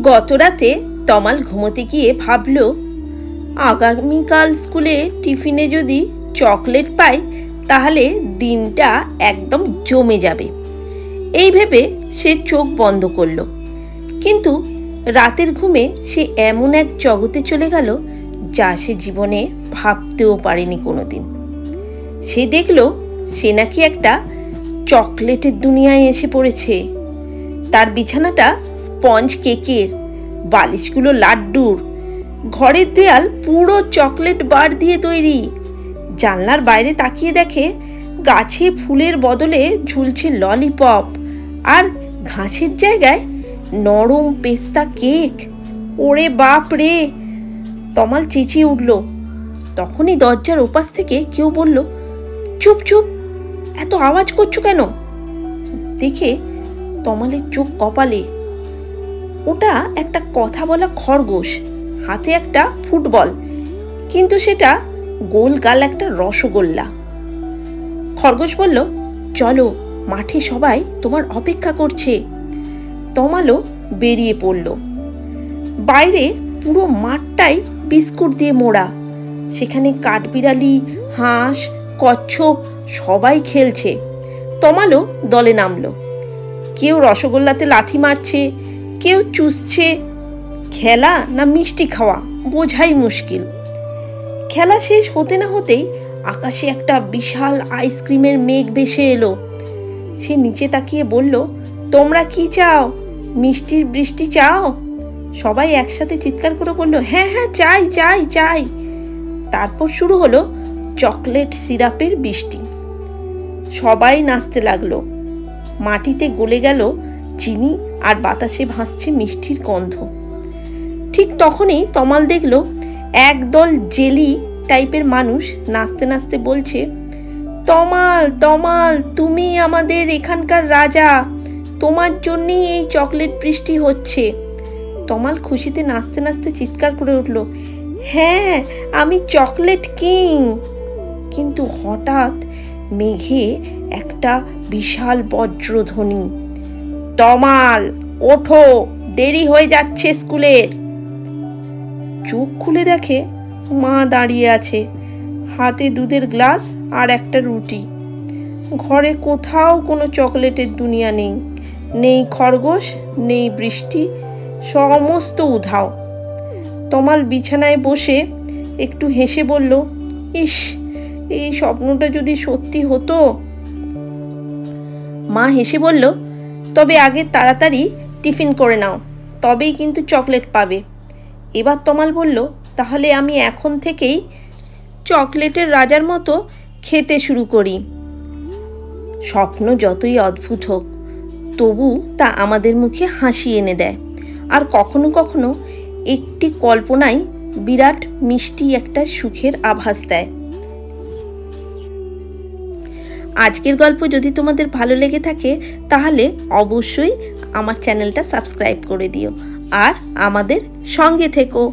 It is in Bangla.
গতরাতে তমাল ঘুমোতে গিয়ে ভাবল, আগামীকাল স্কুলে টিফিনে যদি চকলেট পায় তাহলে দিনটা একদম জমে যাবে। এই ভেবে সে চোখ বন্ধ করল। কিন্তু রাতের ঘুমে সে এমন এক জগতে চলে গেল যা সে জীবনে ভাবতেও পারেনি কোনোদিন। সে দেখল সে নাকি একটা চকলেটের দুনিয়ায় এসে পড়েছে। তার বিছানাটা স্পঞ্জ কেকের, বালিশগুলো লাড্ডুর, ঘরের দেয়াল পুরো চকলেট বার দিয়ে তৈরি। জানলার বাইরে তাকিয়ে দেখে গাছে ফুলের বদলে ঝুলছে ললিপপ, আর ঘাসের জায়গায় নরম পেস্তা কেক। ওরে বাপ রে! তমাল চেঁচিয়ে উঠল। তখনই দরজার ওপাশ থেকে কেউ বলল, চুপ চুপ, এত আওয়াজ করছো কেন? দেখে তমালের চোখ কপালে। ওটা একটা কথা বলা খরগোশ, হাতে একটা ফুটবল, কিন্তু সেটা গোল গাল একটা রসগোল্লা। খরগোশ বলল, চলো, মাঠে সবাই তোমার অপেক্ষা করছে। তমালও বেরিয়ে পড়ল। বাইরে পুরো মাঠটাই বিস্কুট দিয়ে মোড়া। সেখানে কাঠবিড়ালি, হাঁস, কচ্ছপ সবাই খেলছে। তমালও দলে নামলো। কেউ রসগোল্লাতে লাথি মারছে, কেউ চুষছে। খেলা না মিষ্টি খাওয়া বোঝাই মুশকিল। খেলা শেষ হতে না হতেই আকাশে একটা বিশাল আইসক্রিমের মেঘ ভেসে এলো। সে নিচে তাকিয়ে বলল, তোমরা কি চাও? মিষ্টির বৃষ্টি চাও? সবাই একসাথে চিৎকার করে বলল, হ্যাঁ হ্যাঁ, চাই চাই চাই। তারপর শুরু হলো চকলেট সিরাপের বৃষ্টি। সবাই নাচতে লাগলো। মাটিতে গলে গেল চিনি, আর বাতাসে ভাসছে মিষ্টির গন্ধ। ঠিক তখনই তমাল দেখল একদল জেলি টাইপের মানুষ নাচতে নাচতে বলছে, তমাল তমাল, তুমি আমাদের এখানকার রাজা, তোমার জন্যই এই চকলেট বৃষ্টি হচ্ছে। তমাল খুশিতে নাচতে নাচতে চিৎকার করে উঠল, হ্যাঁ, আমি চকলেট কিং। কিন্তু হঠাৎ মেঘে একটা বিশাল বজ্রধ্বনি, তমাল ওঠো, দেরি হয়ে যাচ্ছে স্কুলের। চোখ খুলে দেখে মা দাঁড়িয়ে আছে, হাতে দুধের গ্লাস আর একটা রুটি। ঘরে কোথাও কোনো চকলেটের দুনিয়া নেই, নেই খরগোশ, নেই বৃষ্টি, সমস্ত উধাও। তমাল বিছানায় বসে একটু হেসে বলল, ইস, এই স্বপ্নটা যদি সত্যি হতো। মা হেসে বলল, তবে আগে তাড়াতাড়ি টিফিন করে নাও, তবেই কিন্তু চকলেট পাবে। এবার তমাল বলল, তাহলে আমি এখন থেকেই চকলেটের রাজার মতো খেতে শুরু করি। স্বপ্ন যতই অদ্ভুত হোক, তবু তা আমাদের মুখে হাসি এনে দেয়। আর কখনো কখনো একটি কল্পনাই বিরাট মিষ্টি একটা সুখের আভাস দেয়। আজকের গল্প যদি তোমাদের ভালো লেগে থাকে তাহলে অবশ্যই আমার চ্যানেলটা সাবস্ক্রাইব করে দিও আর আমাদের সঙ্গে থেকো।